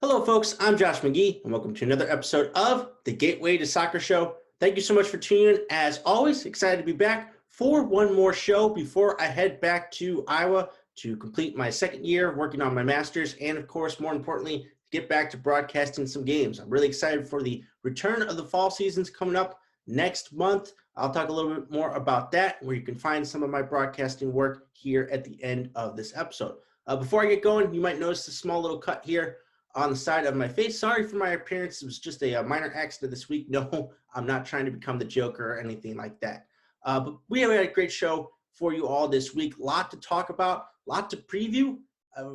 Hello, folks. I'm Josh McGee, and welcome to another episode of the Gateway to Soccer Show. Thank you so much for tuning in. As always, excited to be back for one more show before I head back to Iowa to complete my second year working on my master's, and of course, more importantly, get back to broadcasting some games. I'm really excited for the return of the fall seasons coming up next month. I'll talk a little bit more about that, where you can find some of my broadcasting work here at the end of this episode. Before I get going, you might notice a small little cut here on the side of my face. Sorry for my appearance. It was just a minor accident this week. No, I'm not trying to become the Joker or anything like that. But we have a great show for you all this week. A lot to talk about, a lot to preview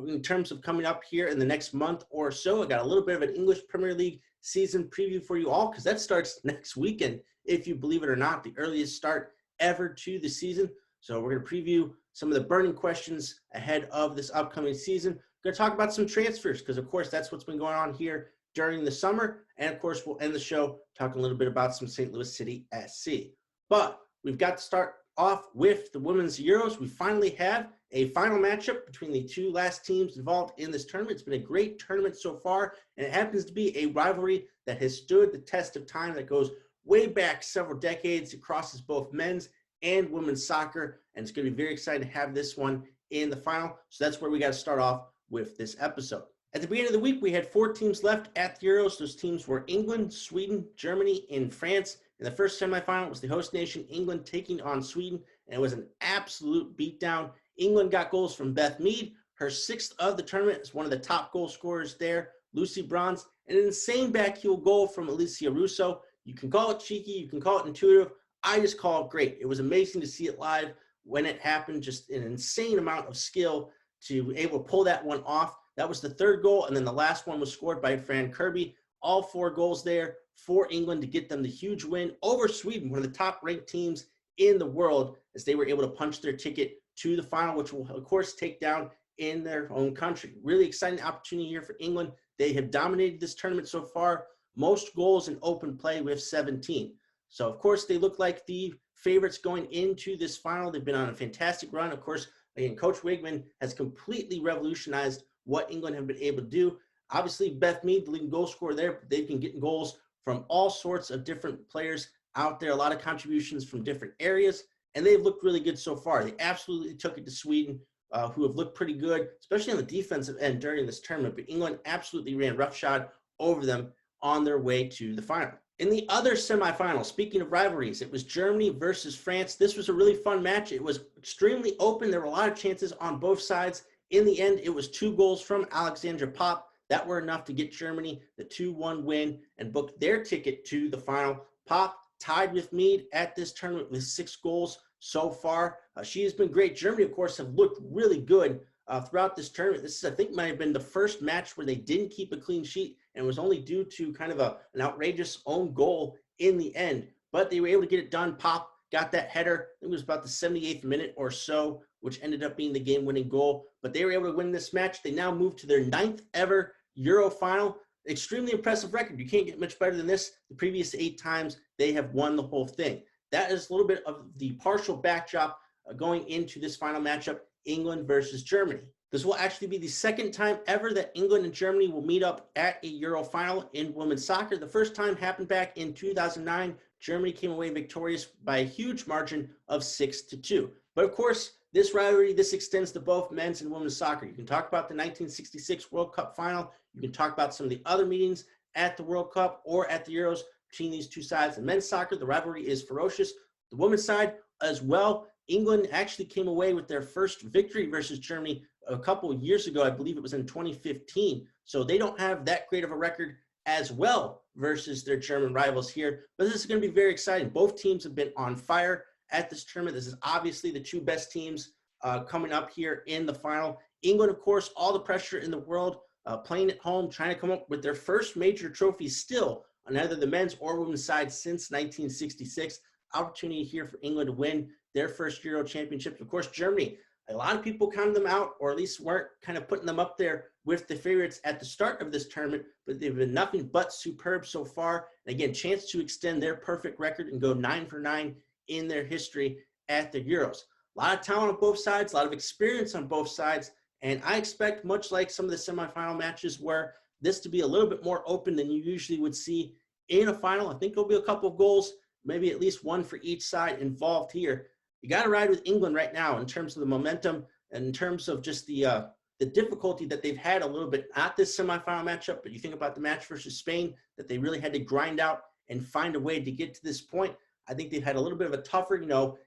in terms of coming up here in the next month or so. I got a little bit of an English Premier League season preview for you all because that starts next weekend, if you believe it or not, the earliest start ever to the season. So we're going to preview some of the burning questions ahead of this upcoming season. Going to talk about some transfers because, of course, that's what's been going on here during the summer. And, of course, we'll end the show talking a little bit about some St. Louis City SC. But we've got to start off with the Women's Euros. We finally have a final matchup between the two last teams involved in this tournament. It's been a great tournament so far, and it happens to be a rivalry that has stood the test of time, that goes way back several decades. It crosses both men's and women's soccer, and it's going to be very exciting to have this one in the final. So that's where we got to start off with this episode. At the beginning of the week, we had 4 teams left at the Euros. Those teams were England, Sweden, Germany, and France. In the first semifinal, it was the host nation, England, taking on Sweden, and it was an absolute beatdown. England got goals from Beth Mead, her 6th of the tournament, is one of the top goal scorers there. Lucy Bronze, and an insane backheel goal from Alicia Russo. You can call it cheeky, you can call it intuitive. I just call it great. It was amazing to see it live when it happened, just an insane amount of skill to be able to pull that one off. That was the 3rd goal, and then the last one was scored by Fran Kirby. All 4 goals there for England to get them the huge win over Sweden, one of the top-ranked teams in the world, as they were able to punch their ticket to the final, which will, of course, take down in their own country. Really exciting opportunity here for England. They have dominated this tournament so far, most goals in open play with 17. So, of course, they look like the favorites going into this final. They've been on a fantastic run. Of course, again, Coach Wigman has completely revolutionized what England have been able to do. Obviously, Beth Mead, the leading goal scorer there, but they've been getting goals from all sorts of different players out there, a lot of contributions from different areas, and they've looked really good so far. They absolutely took it to Sweden, who have looked pretty good, especially on the defensive end during this tournament, but England absolutely ran roughshod over them on their way to the final. In the other semifinal, speaking of rivalries, it was Germany versus France. This was a really fun match. It was extremely open. There were a lot of chances on both sides. In the end, it was 2 goals from Alexandra Popp that were enough to get Germany the 2-1 win and book their ticket to the final. Popp tied with Mead at this tournament with 6 goals so far. She has been great. Germany, of course, have looked really good throughout this tournament. This is, I think, might have been the first match where they didn't keep a clean sheet, and it was only due to kind of an outrageous own goal in the end. But they were able to get it done. Popp got that header. It was about the 78th minute or so, which ended up being the game-winning goal. But they were able to win this match. They now move to their 9th ever Euro final. Extremely impressive record. You can't get much better than this. The previous 8 times they have won the whole thing. That is a little bit of the partial backdrop going into this final matchup, England versus Germany. This will actually be the 2nd time ever that England and Germany will meet up at a Euro final in women's soccer. The first time happened back in 2009. Germany came away victorious by a huge margin of 6-2. But of course, this rivalry, this extends to both men's and women's soccer. You can talk about the 1966 World Cup final. You can talk about some of the other meetings at the World Cup or at the Euros between these two sides. In men's soccer, the rivalry is ferocious. The women's side as well. England actually came away with their first victory versus Germany a couple of years ago. I believe it was in 2015. So they don't have that great of a record as well versus their German rivals here. But this is going to be very exciting. Both teams have been on fire at this tournament. This is obviously the 2 best teams coming up here in the final. England, of course, all the pressure in the world, playing at home, trying to come up with their first major trophy still on either the men's or women's side since 1966. Opportunity here for England to win their first Euro championships. Of course, Germany, a lot of people counted them out, or at least weren't kind of putting them up there with the favorites at the start of this tournament, but they've been nothing but superb so far. And again, chance to extend their perfect record and go 9 for 9 in their history at the Euros. A lot of talent on both sides, a lot of experience on both sides, and I expect, much like some of the semifinal matches were, this to be a little bit more open than you usually would see in a final. I think there'll be a couple of goals, maybe at least one for each side involved here. You got to ride with England right now in terms of the momentum and in terms of just the difficulty that they've had a little bit at this semifinal matchup. But you think about the match versus Spain that they really had to grind out and find a way to get to this point. I think they've had a little bit of a tougher,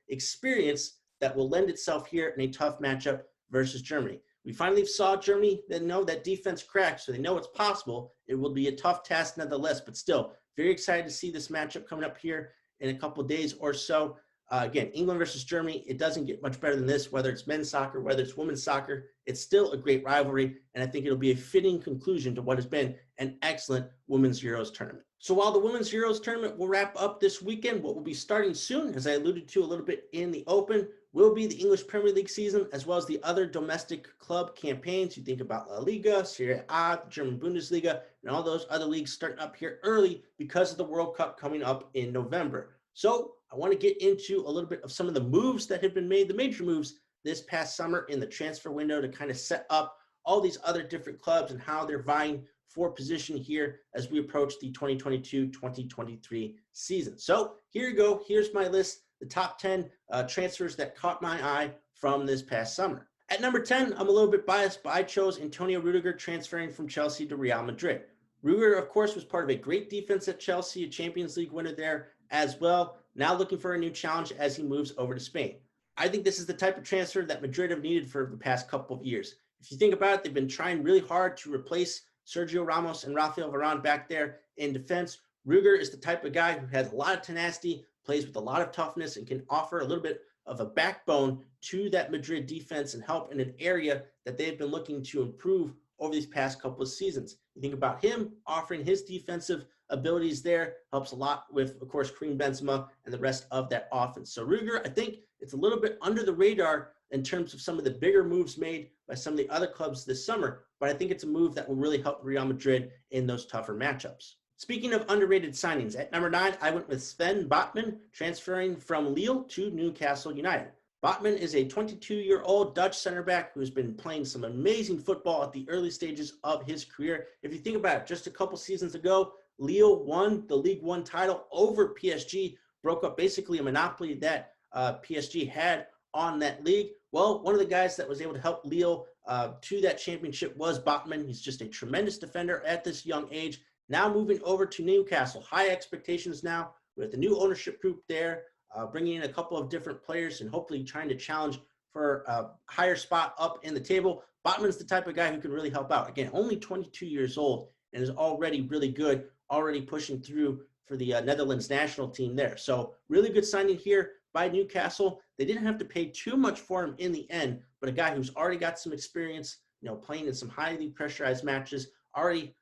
experience that will lend itself here in a tough matchup versus Germany. We finally saw Germany that know that defense cracked, so they know it's possible. It will be a tough task nonetheless, but still very excited to see this matchup coming up here in a couple of days or so. Again, England versus Germany, it doesn't get much better than this, whether it's men's soccer, whether it's women's soccer. It's still a great rivalry, and I think it'll be a fitting conclusion to what has been an excellent Women's Euros tournament. So while the Women's Euros tournament will wrap up this weekend, what will be starting soon, as I alluded to a little bit in the open, will be the English Premier League season, as well as the other domestic club campaigns. You think about La Liga, Serie A, German Bundesliga, and all those other leagues starting up here early because of the World Cup coming up in November. So I want to get into a little bit of some of the moves that have been made, the major moves this past summer in the transfer window to kind of set up all these other different clubs and how they're vying for position here as we approach the 2022-2023 season. So here you go. Here's my list, the top 10 transfers that caught my eye from this past summer. At number 10, I'm a little bit biased, but I chose Antonio Rudiger transferring from Chelsea to Real Madrid. Rudiger, of course, was part of a great defense at Chelsea, a Champions League winner there as well. Now looking for a new challenge as he moves over to Spain. I think this is the type of transfer that Madrid have needed for the past couple of years. If you think about it, they've been trying really hard to replace Sergio Ramos and Rafael Varane back there in defense. Rudiger is the type of guy who has a lot of tenacity, plays with a lot of toughness, and can offer a little bit of a backbone to that Madrid defense and help in an area that they've been looking to improve over these past couple of seasons. You think about him offering his defensive abilities there, helps a lot with, of course, Karim Benzema and the rest of that offense. So Rudiger, I think it's a little bit under the radar in terms of some of the bigger moves made by some of the other clubs this summer, but I think it's a move that will really help Real Madrid in those tougher matchups. Speaking of underrated signings, at number 9, I went with Sven Botman, transferring from Lille to Newcastle United. Botman is a 22-year-old Dutch center back who's been playing some amazing football at the early stages of his career. If you think about it, just a couple seasons ago, Lille won the League One title over PSG, broke up basically a monopoly that PSG had on that league. Well, one of the guys that was able to help Lille to that championship was Botman. He's just a tremendous defender at this young age. Now moving over to Newcastle. High expectations now with the new ownership group there, bringing in a couple of different players and hopefully trying to challenge for a higher spot up in the table. Botman's the type of guy who can really help out. Again, only 22 years old and is already really good, already pushing through for the Netherlands national team there. So really good signing here by Newcastle. They didn't have to pay too much for him in the end, but a guy who's already got some experience, playing in some highly pressurized matches, already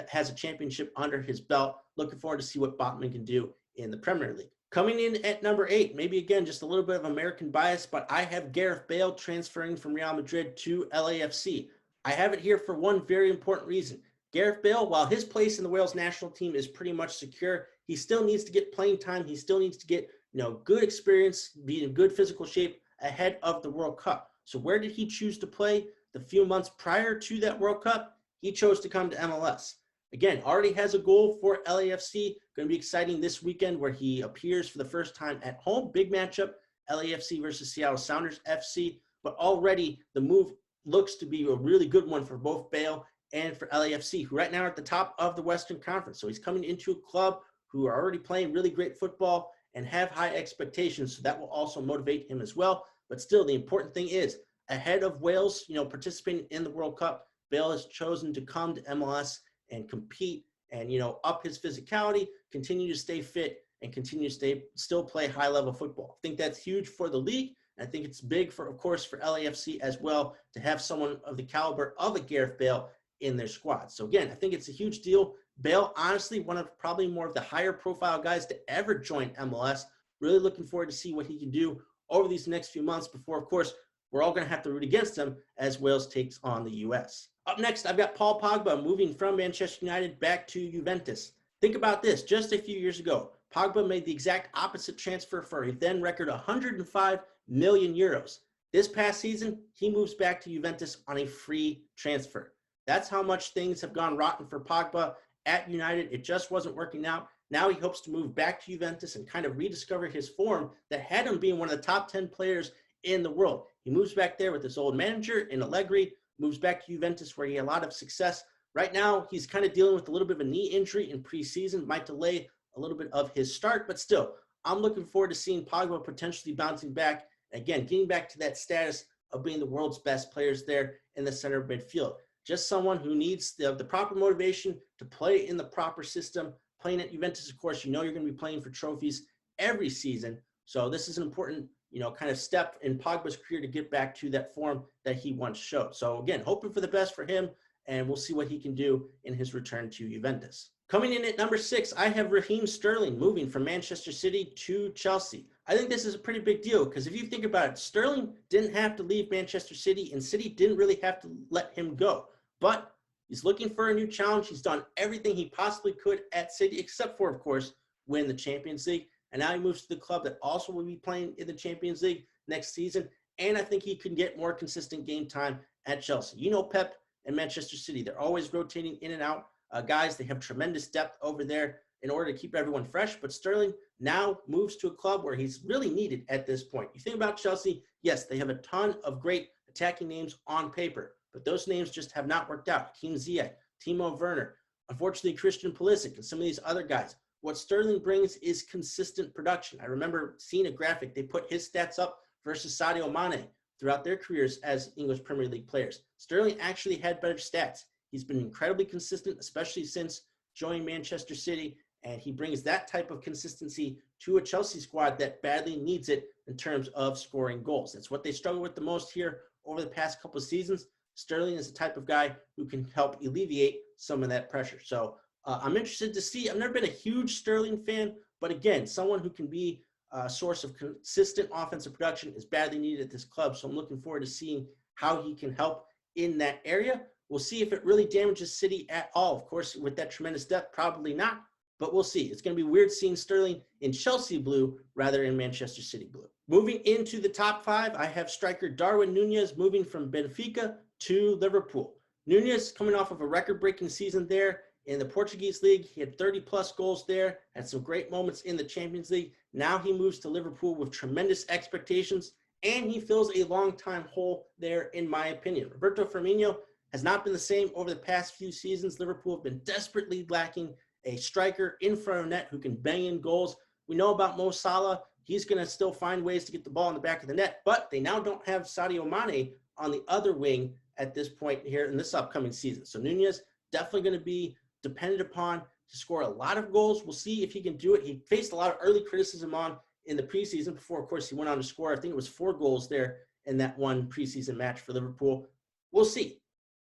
has a championship under his belt. Looking forward to see what Botman can do in the Premier League. Coming in at number 8, maybe again, just a little bit of American bias, but I have Gareth Bale transferring from Real Madrid to LAFC. I have it here for one very important reason. Gareth Bale, while his place in the Wales national team is pretty much secure, he still needs to get playing time. He still needs to get, good experience, be in good physical shape ahead of the World Cup. So where did he choose to play the few months prior to that World Cup? He chose to come to MLS. Again, already has a goal for LAFC. Going to be exciting this weekend where he appears for the first time at home. Big matchup, LAFC versus Seattle Sounders FC. But already the move looks to be a really good one for both Bale and for LAFC, who right now are at the top of the Western Conference. So he's coming into a club who are already playing really great football and have high expectations. So that will also motivate him as well. But still, the important thing is, ahead of Wales, participating in the World Cup, Bale has chosen to come to MLS and compete and, up his physicality, continue to stay fit, and continue to still play high-level football. I think that's huge for the league. I think it's big for, of course, for LAFC as well to have someone of the caliber of a Gareth Bale in their squad. So again, I think it's a huge deal. Bale, honestly, one of probably more of the higher profile guys to ever join MLS. Really looking forward to see what he can do over these next few months before, of course, we're all going to have to root against him as Wales takes on the U.S. Up next, I've got Paul Pogba moving from Manchester United back to Juventus. Think about this. Just a few years ago, Pogba made the exact opposite transfer for a then record 105 million euros. This past season, he moves back to Juventus on a free transfer. That's how much things have gone rotten for Pogba at United. It just wasn't working out. Now he hopes to move back to Juventus and kind of rediscover his form that had him being one of the top 10 players in the world. He moves back there with his old manager in Allegri, moves back to Juventus where he had a lot of success. Right now, he's kind of dealing with a little bit of a knee injury in preseason, might delay a little bit of his start, but still, I'm looking forward to seeing Pogba potentially bouncing back. Again, getting back to that status of being the world's best players there in the center of midfield. Just someone who needs the proper motivation to play in the proper system. Playing at Juventus, of course, you know you're going to be playing for trophies every season. So this is an important, kind of step in Pogba's career to get back to that form that he once showed. So again, hoping for the best for him, and we'll see what he can do in his return to Juventus. Coming in at number 6, I have Raheem Sterling moving from Manchester City to Chelsea. I think this is a pretty big deal because if you think about it, Sterling didn't have to leave Manchester City and City didn't really have to let him go. But he's looking for a new challenge. He's done everything he possibly could at City, except for, of course, win the Champions League. And now he moves to the club that also will be playing in the Champions League next season. And I think he can get more consistent game time at Chelsea. You know Pep and Manchester City, they're always rotating in and out. Guys, they have tremendous depth over there in order to keep everyone fresh. But Sterling now moves to a club where he's really needed at this point. You think about Chelsea, yes, they have a ton of great attacking names on paper, but those names just have not worked out. Hakim Ziyech, Timo Werner, unfortunately Christian Pulisic, and some of these other guys. What Sterling brings is consistent production. I remember seeing a graphic. They put his stats up versus Sadio Mane throughout their careers as English Premier League players. Sterling actually had better stats. He's been incredibly consistent, especially since joining Manchester City, and he brings that type of consistency to a Chelsea squad that badly needs it in terms of scoring goals. That's what they struggle with the most here over the past couple of seasons. Sterling is the type of guy who can help alleviate some of that pressure. So I'm interested to see. I've never been a huge Sterling fan, but again, someone who can be a source of consistent offensive production is badly needed at this club. So I'm looking forward to seeing how he can help in that area. We'll see if it really damages City at all. Of course, with that tremendous depth, probably not, but we'll see. It's going to be weird seeing Sterling in Chelsea blue rather than Manchester City blue. Moving into the top 5, I have striker Darwin Núñez moving from Benfica to Liverpool. Núñez coming off of a record-breaking season there in the Portuguese league. He had 30-plus goals there, had some great moments in the Champions League. Now he moves to Liverpool with tremendous expectations, and he fills a long-time hole there, in my opinion. Roberto Firmino has not been the same over the past few seasons. Liverpool have been desperately lacking a striker in front of net who can bang in goals. We know about Mo Salah. He's going to still find ways to get the ball in the back of the net, but they now don't have Sadio Mane on the other wing at this point here in this upcoming season. So Núñez definitely going to be depended upon to score a lot of goals. We'll see if he can do it. He faced a lot of early criticism on in the preseason before, of course, he went on to score. I think it was 4 goals there in that one preseason match for Liverpool. We'll see.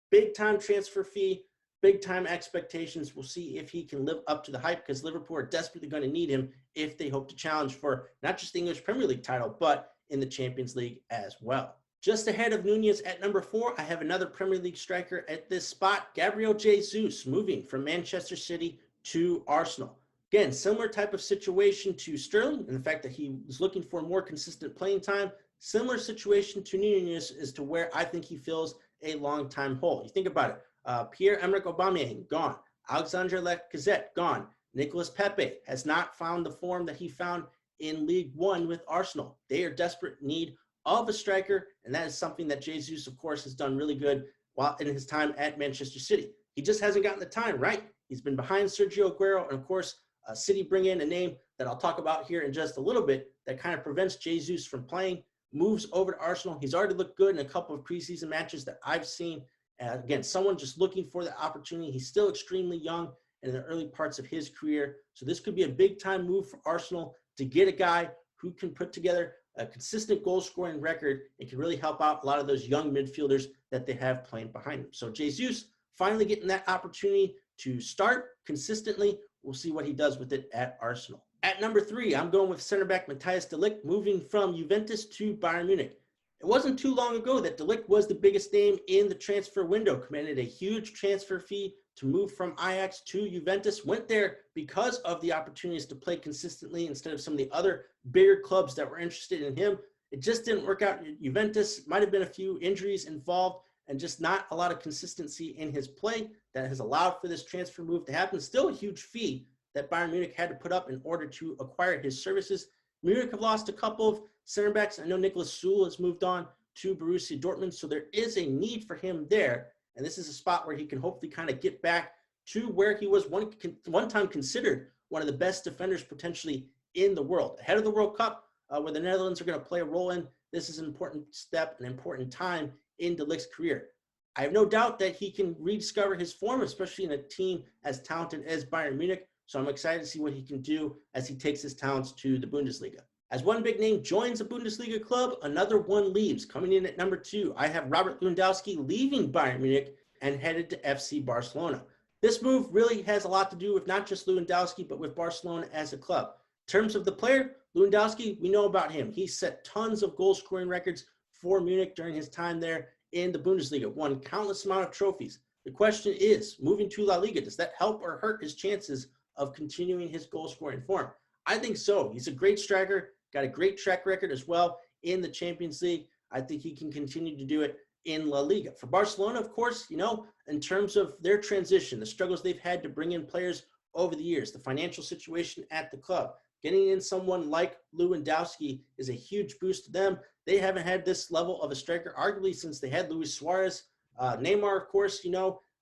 Big time transfer fee, big time expectations. We'll see if he can live up to the hype because Liverpool are desperately going to need him if they hope to challenge for not just the English Premier League title, but in the Champions League as well. Just ahead of Núñez at number 4, I have another Premier League striker at this spot, Gabriel Jesus, moving from Manchester City to Arsenal. Again, similar type of situation to Sterling in the fact that he was looking for more consistent playing time. Similar situation to Núñez as to where I think he fills a long-time hole. You think about it. Pierre-Emerick Aubameyang, gone. Alexandre Lacazette, gone. Nicolas Pepe has not found the form that he found in League One with Arsenal. They are desperate need of a striker, and that is something that Jesus, of course, has done really good while in his time at Manchester City. He just hasn't gotten the time, right? He's been behind Sergio Aguero, and of course, City bring in a name that I'll talk about here in just a little bit that kind of prevents Jesus from playing. Moves over to Arsenal. He's already looked good in a couple of preseason matches that I've seen. Again, someone just looking for the opportunity. He's still extremely young in the early parts of his career. So this could be a big-time move for Arsenal to get a guy who can put together a consistent goal-scoring record and can really help out a lot of those young midfielders that they have playing behind him. So Jesus finally getting that opportunity to start consistently. We'll see what he does with it at Arsenal. At number 3, I'm going with center back Matthijs de Ligt, moving from Juventus to Bayern Munich. It wasn't too long ago that de Ligt was the biggest name in the transfer window, commanded a huge transfer fee to move from Ajax to Juventus, went there because of the opportunities to play consistently instead of some of the other bigger clubs that were interested in him. It just didn't work out at Juventus. Might have been a few injuries involved, and just not a lot of consistency in his play that has allowed for this transfer move to happen. Still a huge fee that Bayern Munich had to put up in order to acquire his services. Munich have lost a couple of center backs. I know Nicholas Sewell has moved on to Borussia Dortmund, so there is a need for him there. And this is a spot where he can hopefully kind of get back to where he was one time considered one of the best defenders potentially in the world. Ahead of the World Cup, where the Netherlands are going to play a role in, this is an important step, an important time in De Ligt's career. I have no doubt that he can rediscover his form, especially in a team as talented as Bayern Munich. So I'm excited to see what he can do as he takes his talents to the Bundesliga. As one big name joins a Bundesliga club, another one leaves. Coming in at number 2, I have Robert Lewandowski leaving Bayern Munich and headed to FC Barcelona. This move really has a lot to do with not just Lewandowski, but with Barcelona as a club. In terms of the player, Lewandowski, we know about him. He set tons of goal-scoring records for Munich during his time there in the Bundesliga, won countless amount of trophies. The question is, moving to La Liga, does that help or hurt his chances of continuing his goal-scoring form? I think so. He's a great striker, got a great track record as well in the Champions League. I think he can continue to do it in La Liga. For Barcelona, of course, in terms of their transition, the struggles they've had to bring in players over the years, the financial situation at the club, getting in someone like Lewandowski is a huge boost to them. They haven't had this level of a striker arguably since they had Luis Suarez. Neymar, of course,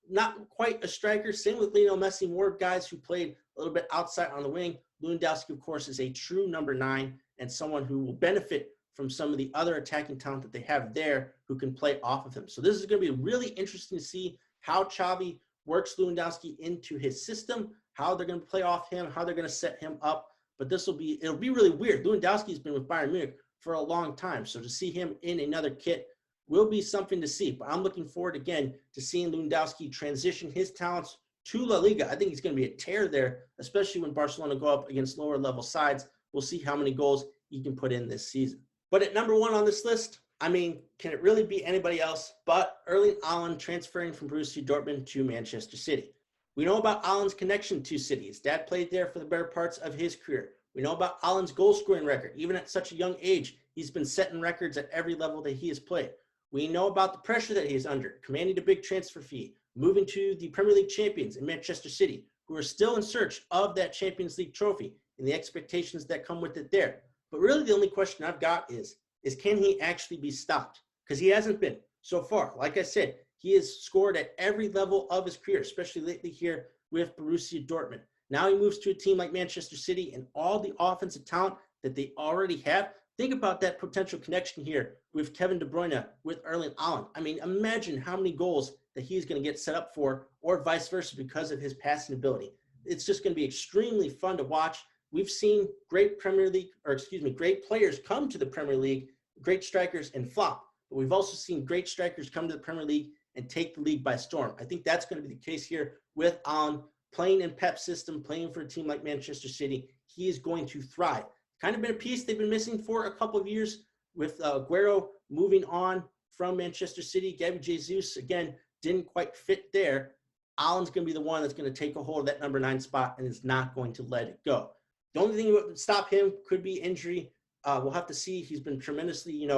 not quite a striker. Same with Lionel Messi, more guys who played a little bit outside on the wing. Lewandowski, of course, is a true number 9 and someone who will benefit from some of the other attacking talent that they have there who can play off of him. So this is going to be really interesting to see how Xavi works Lewandowski into his system, how they're going to play off him, how they're going to set him up. But it'll be really weird. Lewandowski's been with Bayern Munich for a long time. So to see him in another kit will be something to see. But I'm looking forward, again, to seeing Lewandowski transition his talents to La Liga. I think he's going to be a tear there, especially when Barcelona go up against lower level sides. We'll see how many goals he can put in this season. But at number 1 on this list, can it really be anybody else but Erling Haaland transferring from Borussia Dortmund to Manchester City? We know about Haaland's connection to City. His dad played there for the better parts of his career. We know about Haaland's goal-scoring record. Even at such a young age, he's been setting records at every level that he has played. We know about the pressure that he is under, commanding a big transfer fee, moving to the Premier League champions in Manchester City, who are still in search of that Champions League trophy and the expectations that come with it there. But really the only question I've got is can he actually be stopped? Because he hasn't been so far. Like I said, he has scored at every level of his career, especially lately here with Borussia Dortmund. Now he moves to a team like Manchester City and all the offensive talent that they already have. Think about that potential connection here with Kevin De Bruyne, with Erling Haaland. Imagine how many goals that he's going to get set up for, or vice versa, because of his passing ability. It's just going to be extremely fun to watch. We've seen great great players come to the Premier League, great strikers, and flop. But we've also seen great strikers come to the Premier League and take the league by storm. I think that's going to be the case here with Haaland, playing in Pep's system, playing for a team like Manchester City. He is going to thrive. Kind of been a piece they've been missing for a couple of years with Aguero moving on from Manchester City. Gabi Jesus, again, didn't quite fit there. Haaland's going to be the one that's going to take a hold of that number 9 spot and is not going to let it go. The only thing that would stop him could be injury. We'll have to see. He's been tremendously,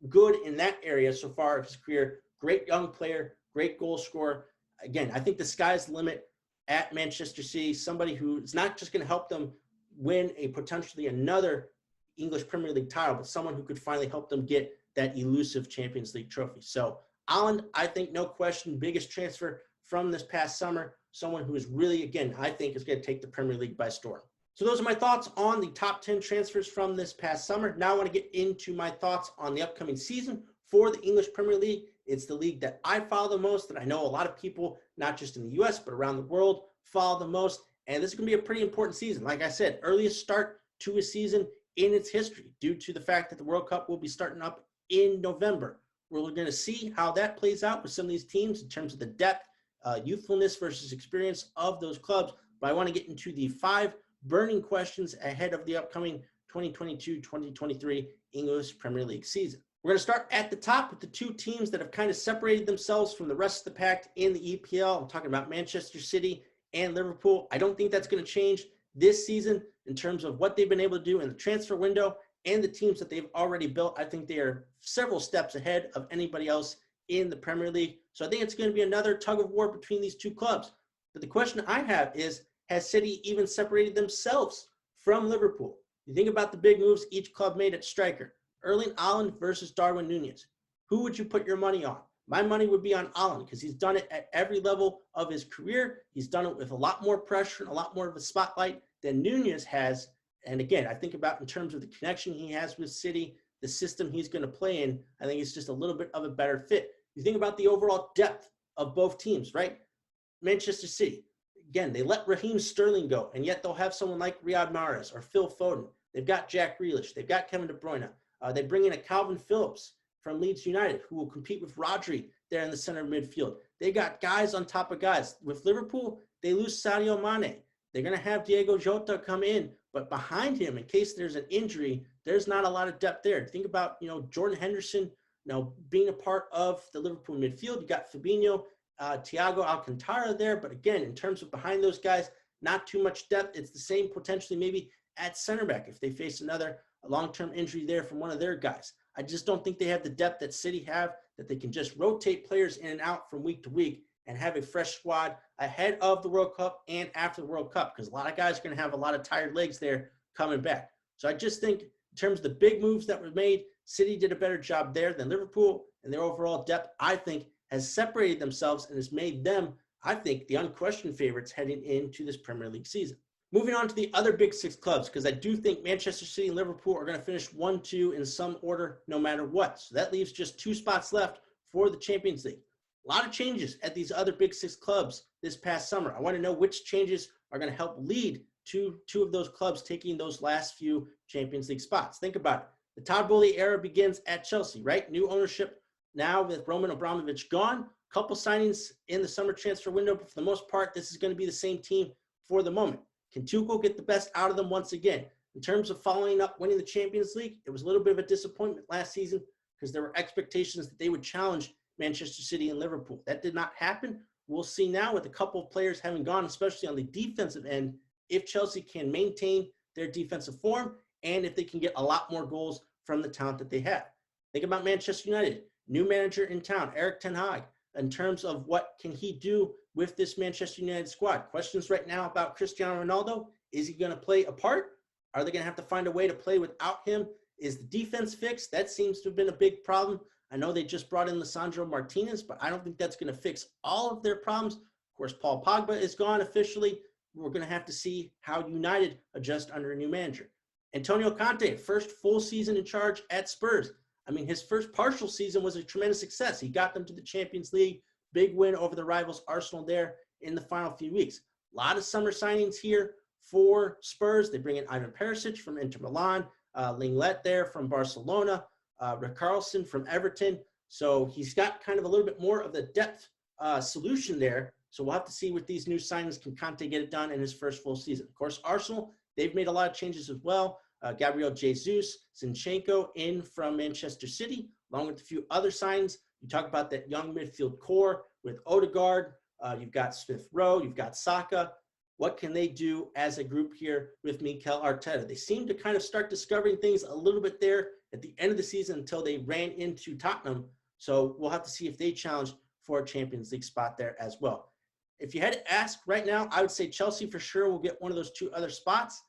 good in that area so far of his career. Great young player, great goal scorer. Again, I think the sky's the limit at Manchester City. Somebody who is not just going to help them win a potentially another English Premier League title, but someone who could finally help them get that elusive Champions League trophy. So Haaland, I think, no question, biggest transfer from this past summer. Someone who is really, again, I think is going to take the Premier League by storm. So those are my thoughts on the top 10 transfers from this past summer. Now I want to get into my thoughts on the upcoming season for the English Premier League. It's the league that I follow the most, that I know a lot of people, not just in the US, but around the world, follow the most. And this is going to be a pretty important season. Like I said, earliest start to a season in its history due to the fact that the World Cup will be starting up in November. We're going to see how that plays out with some of these teams in terms of the depth, youthfulness versus experience of those clubs. But I want to get into the 5 burning questions ahead of the upcoming 2022-2023 English Premier League season. We're going to start at the top with the 2 teams that have kind of separated themselves from the rest of the pack in the EPL. I'm talking about Manchester City and Liverpool. I don't think that's going to change this season in terms of what they've been able to do in the transfer window and the teams that they've already built. I think they are several steps ahead of anybody else in the Premier League. So I think it's going to be another tug of war between these two clubs. But the question I have is, has City even separated themselves from Liverpool? You think about the big moves each club made at striker. Erling Haaland versus Darwin Núñez. Who would you put your money on? My money would be on Haaland because he's done it at every level of his career. He's done it with a lot more pressure and a lot more of a spotlight than Núñez has. And again, I think about in terms of the connection he has with City, the system he's going to play in, I think it's just a little bit of a better fit. You think about the overall depth of both teams, right? Manchester City, again, they let Raheem Sterling go, and yet they'll have someone like Riyad Mahrez or Phil Foden. They've got Jack Grealish. They've got Kevin De Bruyne. They bring in a Calvin Phillips from Leeds United who will compete with Rodri there in the center of midfield. They got guys on top of guys. With Liverpool, they lose Sadio Mane. They're going to have Diego Jota come in, but behind him, in case there's an injury, there's not a lot of depth there. Think about, Jordan Henderson, being a part of the Liverpool midfield. You got Fabinho, Thiago Alcantara there, but again, in terms of behind those guys, not too much depth. It's the same potentially maybe at center back if they face another long-term injury there from one of their guys. I just don't think they have the depth that City have, that they can just rotate players in and out from week to week and have a fresh squad ahead of the World Cup and after the World Cup, because a lot of guys are going to have a lot of tired legs there coming back. So I just think in terms of the big moves that were made, City did a better job there than Liverpool, and their overall depth, I think, has separated themselves and has made them, I think, the unquestioned favorites heading into this Premier League season. Moving on to the other big six clubs, because I do think Manchester City and Liverpool are going to finish 1-2 in some order no matter what. So that leaves just 2 spots left for the Champions League. A lot of changes at these other big 6 clubs this past summer. I want to know which changes are going to help lead to 2 of those clubs taking those last few Champions League spots. Think about it. The Todd Boehly era begins at Chelsea, right? New ownership now with Roman Abramovich gone. Couple signings in the summer transfer window, but for the most part, this is going to be the same team for the moment. Can Tuchel get the best out of them once again? In terms of following up winning the Champions League, it was a little bit of a disappointment last season because there were expectations that they would challenge Manchester City and Liverpool. That did not happen. We'll see now with a couple of players having gone, especially on the defensive end, if Chelsea can maintain their defensive form and if they can get a lot more goals from the talent that they have. Think about Manchester United, new manager in town, Erik ten Hag, in terms of what can he do with this Manchester United squad. Questions right now about Cristiano Ronaldo. Is he going to play a part? Are they going to have to find a way to play without him? Is the defense fixed? That seems to have been a big problem. I know they just brought in Lisandro Martinez, but I don't think that's going to fix all of their problems. Of course, Paul Pogba is gone officially. We're going to have to see how United adjust under a new manager. Antonio Conte, first full season in charge at Spurs. I mean, his first partial season was a tremendous success. He got them to the Champions League, big win over the rivals Arsenal there in the final few weeks. A lot of summer signings here for Spurs. They bring in Ivan Perisic from Inter Milan, Linglet there from Barcelona, Richarlison from Everton. So he's got kind of a little bit more of the depth solution there. So we'll have to see with these new signings, can Conte get it done in his first full season. Of course, Arsenal, they've made a lot of changes as well. Gabriel Jesus, Zinchenko in from Manchester City, along with a few other signs. You talk about that young midfield core with Odegaard. You've got Smith Rowe. You've got Saka. What can they do as a group here with Mikel Arteta? They seem to kind of start discovering things a little bit there at the end of the season until they ran into Tottenham. So we'll have to see if they challenge for a Champions League spot there as well. If you had to ask right now, I would say Chelsea for sure will get one of those 2 other spots.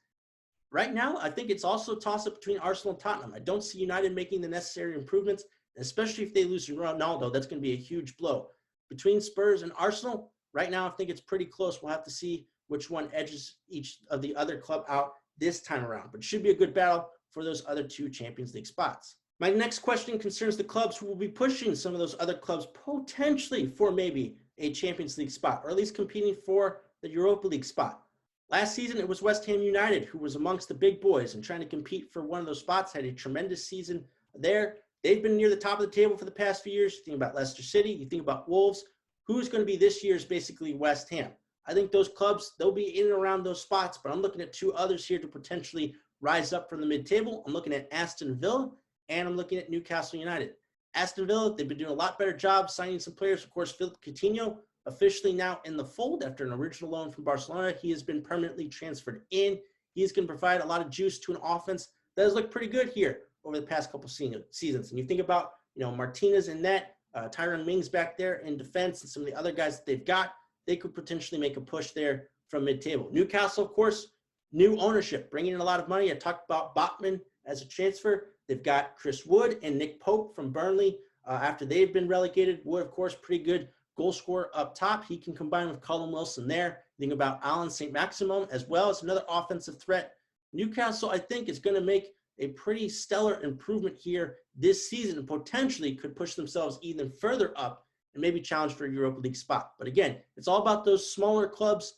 Right now, I think it's also a toss-up between Arsenal and Tottenham. I don't see United making the necessary improvements, especially if they lose Ronaldo. That's going to be a huge blow. Between Spurs and Arsenal, right now I think it's pretty close. We'll have to see which one edges each of the other club out this time around. But it should be a good battle for those other 2 Champions League spots. My next question concerns the clubs who will be pushing some of those other clubs potentially for maybe a Champions League spot, or at least competing for the Europa League spot. Last season, it was West Ham United who was amongst the big boys and trying to compete for one of those spots, had a tremendous season there. They've been near the top of the table for the past few years. You think about Leicester City, you think about Wolves. Who's going to be this year's basically West Ham? I think those clubs, they'll be in and around those spots, but I'm looking at 2 others here to potentially rise up from the mid-table. I'm looking at Aston Villa, and I'm looking at Newcastle United. Aston Villa, they've been doing a lot better job signing some players. Of course, Philippe Coutinho, officially now in the fold after an original loan from Barcelona. He has been permanently transferred in. He's going to provide a lot of juice to an offense that has looked pretty good here over the past couple seasons. And you think about, Martinez in net, Tyron Mings back there in defense and some of the other guys that they've got, they could potentially make a push there from mid-table. Newcastle, of course, new ownership, bringing in a lot of money. I talked about Botman as a transfer. They've got Chris Wood and Nick Pope from Burnley after they've been relegated. Wood, of course, pretty good goal scorer up top. He can combine with Colin Wilson there. Think about Alan St. Maximum as well as another offensive threat. Newcastle, I think, is going to make a pretty stellar improvement here this season and potentially could push themselves even further up and maybe challenge for a Europa League spot. But again, it's all about those smaller clubs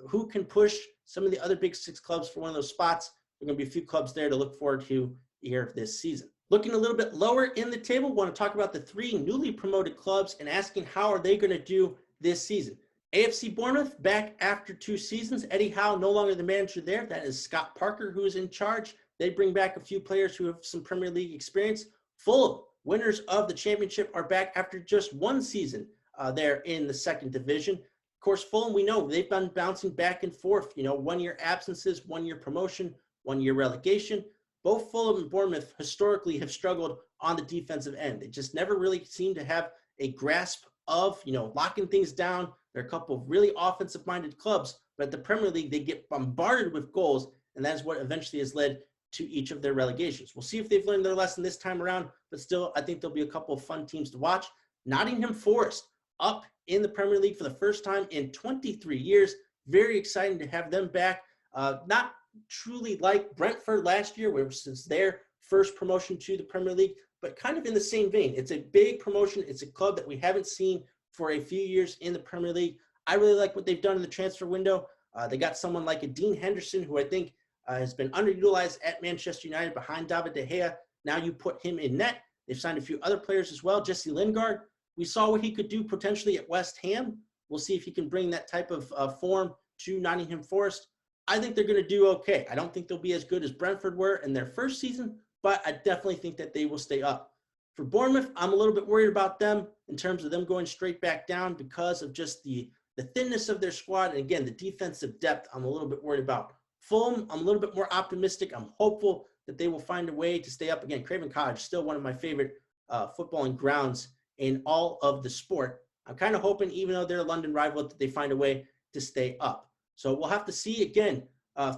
who can push some of the other big six clubs for one of those spots. There are going to be a few clubs there to look forward to here this season. Looking a little bit lower in the table, want to talk about the three newly promoted clubs and asking how are they going to do this season. AFC Bournemouth back after 2 seasons. Eddie Howe no longer the manager there. That is Scott Parker who is in charge. They bring back a few players who have some Premier League experience. Fulham, winners of the championship, are back after just 1 season there in the 2nd division. Of course, Fulham, we know they've been bouncing back and forth. 1-year absences, 1-year promotion, 1-year relegation. Both Fulham and Bournemouth historically have struggled on the defensive end. They just never really seem to have a grasp of, locking things down. They're a couple of really offensive-minded clubs, but at the Premier League, they get bombarded with goals, and that is what eventually has led to each of their relegations. We'll see if they've learned their lesson this time around, but still, I think there'll be a couple of fun teams to watch. Nottingham Forest up in the Premier League for the first time in 23 years. Very exciting to have them back. Not truly like Brentford last year, where since their first promotion to the Premier League, but kind of in the same vein. It's a big promotion. It's a club that we haven't seen for a few years in the Premier League. I really like what they've done in the transfer window. They got someone like a Dean Henderson, who I think has been underutilized at Manchester United behind David De Gea. Now you put him in net. They've signed a few other players as well. Jesse Lingard, we saw what he could do potentially at West Ham. We'll see if he can bring that type of form to Nottingham Forest. I think they're going to do okay. I don't think they'll be as good as Brentford were in their first season, but I definitely think that they will stay up. For Bournemouth, I'm a little bit worried about them in terms of them going straight back down because of just the thinness of their squad. And again, the defensive depth, I'm a little bit worried about. Fulham, I'm a little bit more optimistic. I'm hopeful that they will find a way to stay up. Again, Craven Cottage, still one of my favorite footballing grounds in all of the sport. I'm kind of hoping, even though they're a London rival, that they find a way to stay up. So we'll have to see. Again,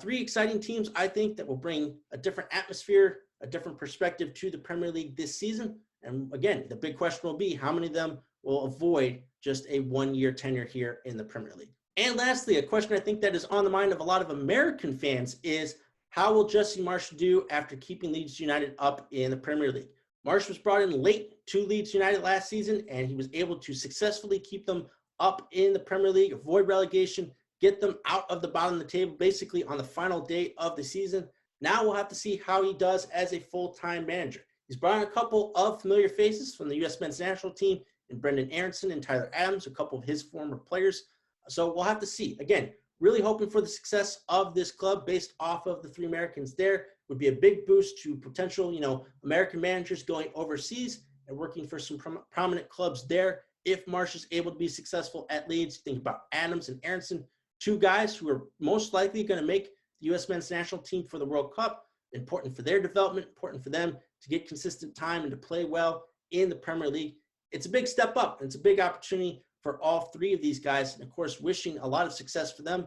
3 exciting teams, I think, that will bring a different atmosphere, a different perspective to the Premier League this season. And again, the big question will be how many of them will avoid just a 1-year tenure here in the Premier League. And lastly, a question I think that is on the mind of a lot of American fans is, how will Jesse Marsch do after keeping Leeds United up in the Premier League? Marsch was brought in late to Leeds United last season, and he was able to successfully keep them up in the Premier League, avoid relegation, get them out of the bottom of the table basically on the final day of the season. Now we'll have to see how he does as a full-time manager. He's brought in a couple of familiar faces from the U.S. men's national team, and Brendan Aronson and Tyler Adams, a couple of his former players. So we'll have to see. Again, really hoping for the success of this club based off of the 3 Americans there. Would be a big boost to potential, American managers going overseas and working for some prominent clubs there. If Marsch is able to be successful at Leeds, think about Adams and Aronson, 2 guys who are most likely going to make the U.S. men's national team for the World Cup. Important for their development, important for them to get consistent time and to play well in the Premier League. It's a big step up. And it's a big opportunity for all 3 of these guys. And of course, wishing a lot of success for them.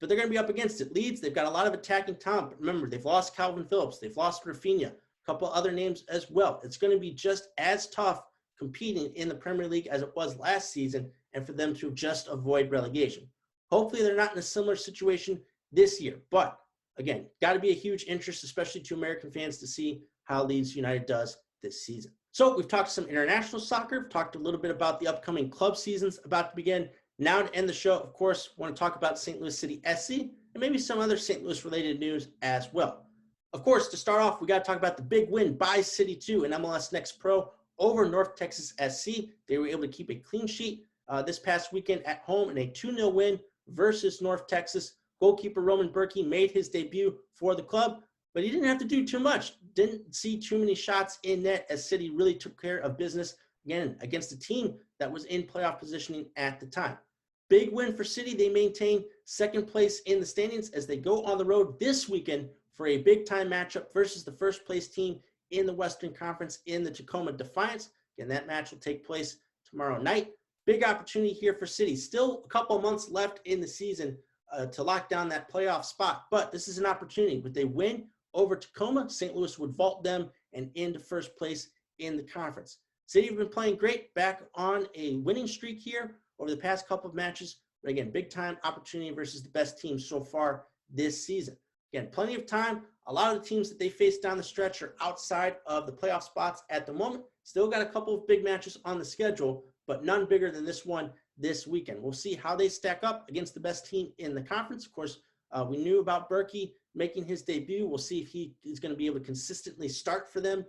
But they're going to be up against it. Leeds, they've got a lot of attacking talent. But remember, they've lost Calvin Phillips. They've lost Rafinha, a couple other names as well. It's going to be just as tough competing in the Premier League as it was last season, and for them to just avoid relegation. Hopefully, they're not in a similar situation this year. But again, got to be a huge interest, especially to American fans, to see how Leeds United does this season. So we've talked some international soccer. We've talked a little bit about the upcoming club seasons about to begin. Now to end the show, of course, want to talk about St. Louis City SC and maybe some other St. Louis related news as well. Of course, to start off, we got to talk about the big win by City 2 in MLS Next Pro over North Texas SC. They were able to keep a clean sheet this past weekend at home in a 2-0 win versus North Texas. Goalkeeper Roman Berkey made his debut for the club, but he didn't have to do too much. Didn't see too many shots in net as City really took care of business, again, against a team that was in playoff positioning at the time. Big win for City. They maintain 2nd place in the standings as they go on the road this weekend for a big-time matchup versus the 1st place team in the Western Conference in the Tacoma Defiance. Again, that match will take place tomorrow night. Big opportunity here for City. Still a couple months left in the season to lock down that playoff spot, but this is an opportunity. With a win over Tacoma, St. Louis would vault them and into first place in the conference. City have been playing great, back on a winning streak here over the past couple of matches. But again, big time opportunity versus the best teams so far this season. Again, plenty of time. A lot of the teams that they face down the stretch are outside of the playoff spots at the moment. Still got a couple of big matches on the schedule, but none bigger than this one this weekend. We'll see how they stack up against the best team in the conference. Of course, we knew about Berkey making his debut. We'll see if he is going to be able to consistently start for them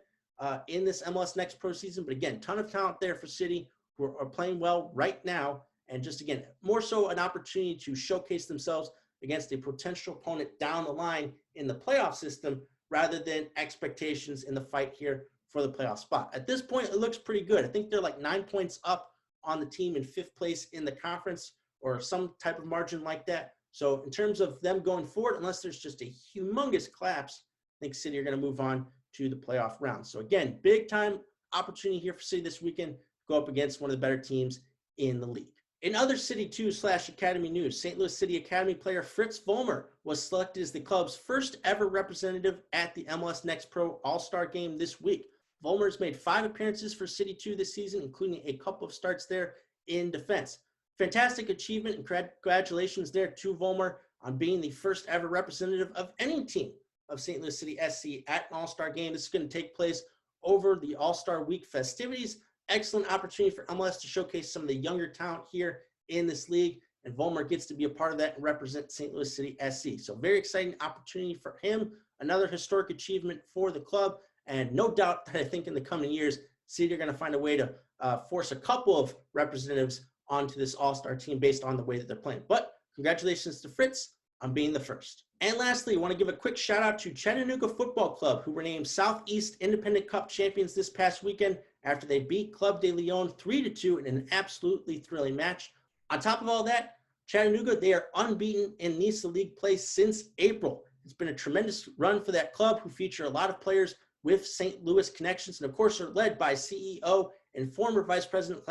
in this MLS Next Pro season. But again, ton of talent there for City, who are playing well right now. And just, again, more so an opportunity to showcase themselves against a potential opponent down the line in the playoff system, rather than expectations in the fight here for the playoff spot. At this point, it looks pretty good. I think they're like 9 points up on the team in 5th place in the conference, or some type of margin like that. So in terms of them going forward, unless there's just a humongous collapse, I think City are going to move on to the playoff round. So again, big time opportunity here for City this weekend, go up against one of the better teams in the league. In other City 2/Academy news, St. Louis City Academy player Fritz Vollmer was selected as the club's first ever representative at the MLS Next Pro All-Star Game this week. Vollmer has made 5 appearances for City 2 this season, including a couple of starts there in defense. Fantastic achievement, and congratulations there to Vollmer on being the first ever representative of any team of St. Louis City SC at an All-Star Game. This is going to take place over the All-Star Week festivities. Excellent opportunity for MLS to showcase some of the younger talent here in this league, and Vollmer gets to be a part of that and represent St. Louis City SC. So very exciting opportunity for him, another historic achievement for the club, and no doubt that I think in the coming years, City are going to find a way to force a couple of representatives onto this all-star team based on the way that they're playing. But congratulations to Fritz on being the first. And lastly, I want to give a quick shout out to Chattanooga Football Club, who were named Southeast Independent Cup champions this past weekend after they beat Club de Leon 3-2 in an absolutely thrilling match. On top of all that, Chattanooga, they are unbeaten in NISA League play since April. It's been a tremendous run for that club, who feature a lot of players with St. Louis connections, and of course are led by CEO and former Vice President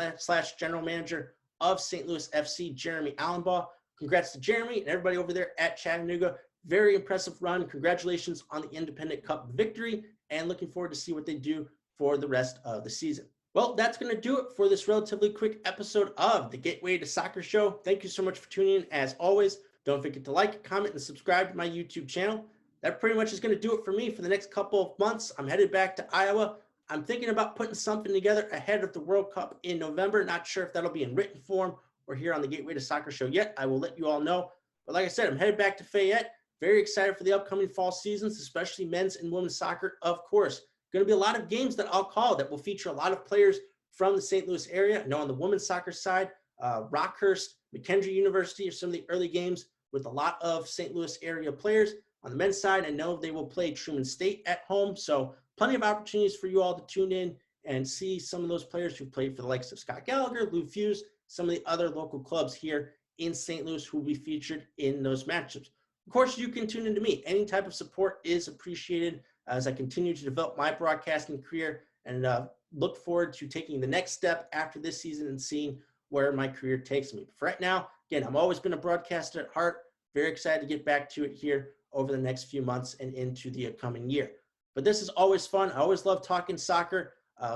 / General Manager of St. Louis FC, Jeremy Allenbaugh. Congrats to Jeremy and everybody over there at Chattanooga. Very impressive run. Congratulations on the Independent Cup victory, and looking forward to see what they do for the rest of the season. Well, that's going to do it for this relatively quick episode of the Gateway to Soccer Show. Thank you so much for tuning in. As always, don't forget to like, comment, and subscribe to my YouTube channel. That pretty much is going to do it for me for the next couple of months. I'm headed back to Iowa. I'm thinking about putting something together ahead of the World Cup in November. Not sure if that'll be in written form or here on the Gateway to Soccer Show yet. I will let you all know. But like I said, I'm headed back to Fayette. Very excited for the upcoming fall seasons, especially men's and women's soccer, of course. Going to be a lot of games that I'll call that will feature a lot of players from the St. Louis area. I know on the women's soccer side, Rockhurst, McKendree University are some of the early games with a lot of St. Louis area players. On the men's side, I know they will play Truman State at home. So plenty of opportunities for you all to tune in and see some of those players who played for the likes of Scott Gallagher, Lou Fuse, some of the other local clubs here in St. Louis who will be featured in those matchups. Of course, you can tune into me. Any type of support is appreciated as I continue to develop my broadcasting career, and look forward to taking the next step after this season and seeing where my career takes me. But for right now, again, I've always been a broadcaster at heart. Very excited to get back to it here over the next few months and into the upcoming year. But this is always fun. I always love talking soccer.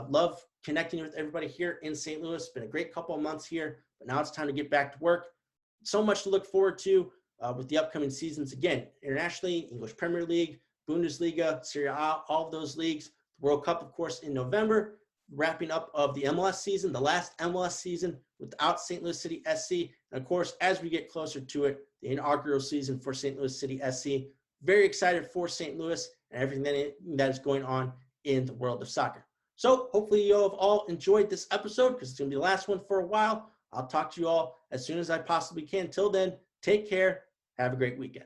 Love connecting with everybody here in St. Louis. It's been a great couple of months here, but now it's time to get back to work. So much to look forward to with the upcoming seasons. Again, internationally, English Premier League, Bundesliga, Serie A, all of those leagues. The World Cup, of course, in November. Wrapping up of the MLS season, the last MLS season without St. Louis City SC. And of course, as we get closer to it, the inaugural season for St. Louis City SC. Very excited for St. Louis and everything that is going on in the world of soccer. So hopefully you all have all enjoyed this episode, because it's going to be the last one for a while. I'll talk to you all as soon as I possibly can. Till then, take care. Have a great weekend.